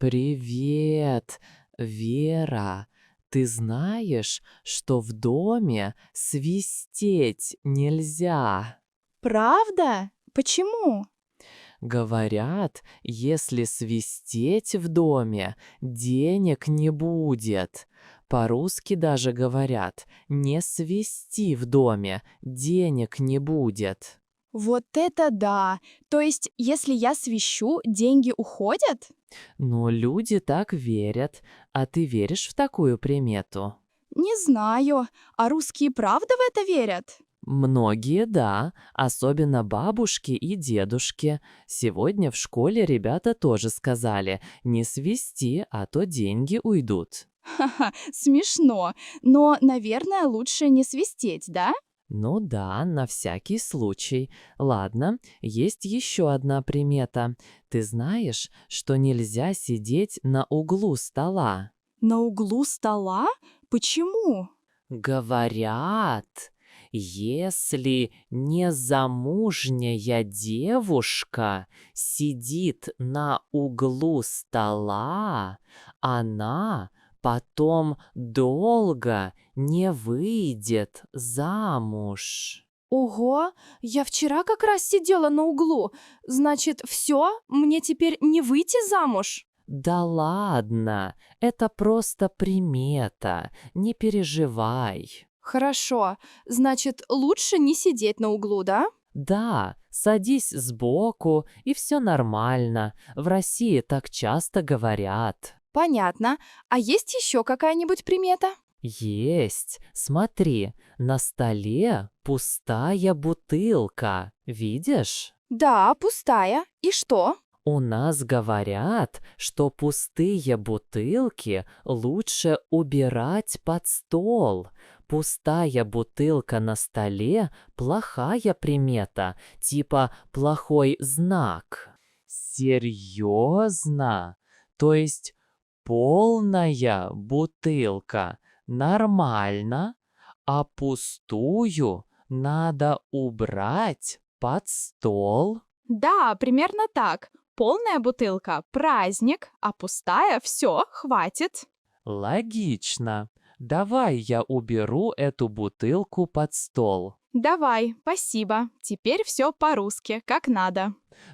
Привет, Вера. Ты знаешь, что в доме свистеть нельзя? Правда? Почему? Говорят, если свистеть в доме, денег не будет. По-русски даже говорят, не свисти в доме, денег не будет. Вот это да! То есть, если я свищу, деньги уходят? Но люди так верят. А ты веришь в такую примету? Не знаю. А русские правда в это верят? Многие, да, особенно бабушки и дедушки. Сегодня в школе ребята тоже сказали, не свисти, а то деньги уйдут. Ха-ха, смешно. Но, наверное, лучше не свистеть, да? Ну да, на всякий случай. Ладно, есть еще одна примета. Ты знаешь, что нельзя сидеть на углу стола? На углу стола? Почему? Говорят, если незамужняя девушка сидит на углу стола, она потом долго не выйдет замуж. Ого, я вчера как раз сидела на углу. Значит, все, мне теперь не выйти замуж? Да ладно, это просто примета, не переживай. Хорошо. Значит, лучше не сидеть на углу, да? Да, садись сбоку, и все нормально. В России так часто говорят. Понятно. А есть еще какая-нибудь примета? Есть. Смотри, на столе пустая бутылка. Видишь? Да, пустая. И что? У нас говорят, что пустые бутылки лучше убирать под стол. Пустая бутылка на столе – плохая примета, типа плохой знак. Серьезно? То есть полная бутылка нормально, а пустую надо убрать под стол? Да, примерно так. Полная бутылка – праздник, а пустая – все, хватит. Логично. Давай я уберу эту бутылку под стол. Давай, спасибо. Теперь все по-русски, как надо.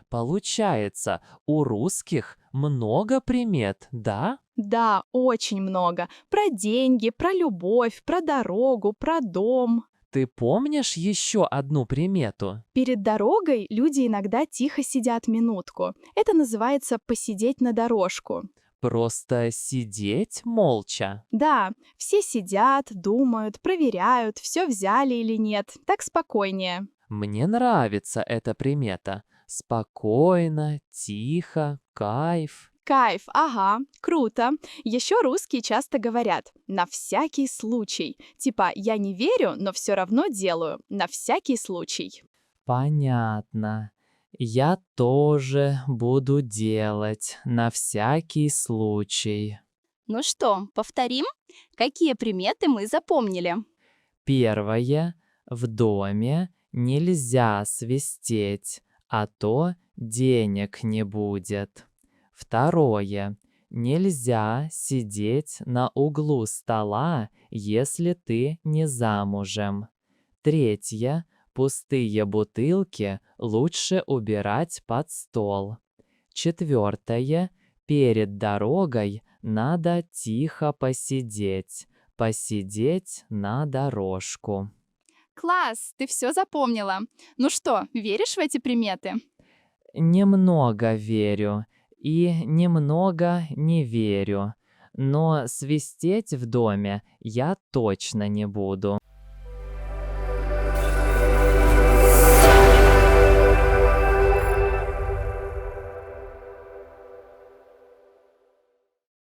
Получается, у русских много примет, да? Да, очень много. Про деньги, про любовь, про дорогу, про дом. Ты помнишь еще одну примету? Перед дорогой люди иногда тихо сидят минутку. Это называется «посидеть на дорожку». Просто сидеть молча. Да, все сидят, думают, проверяют, все взяли или нет. Так спокойнее. Мне нравится эта примета. Спокойно, тихо, кайф. Кайф, ага, круто. Еще русские часто говорят «на всякий случай». Типа «я не верю, но все равно делаю». На всякий случай. Понятно. Я тоже буду делать на всякий случай. Ну что, повторим? Какие приметы мы запомнили? Первое. В доме нельзя свистеть, а то денег не будет. Второе. Нельзя сидеть на углу стола, если ты не замужем. Третье. Пустые бутылки лучше убирать под стол. Четвертое. Перед дорогой надо тихо посидеть. Посидеть на дорожку. Класс, ты все запомнила. Ну что, веришь в эти приметы? Немного верю и немного не верю. Но свистеть в доме я точно не буду.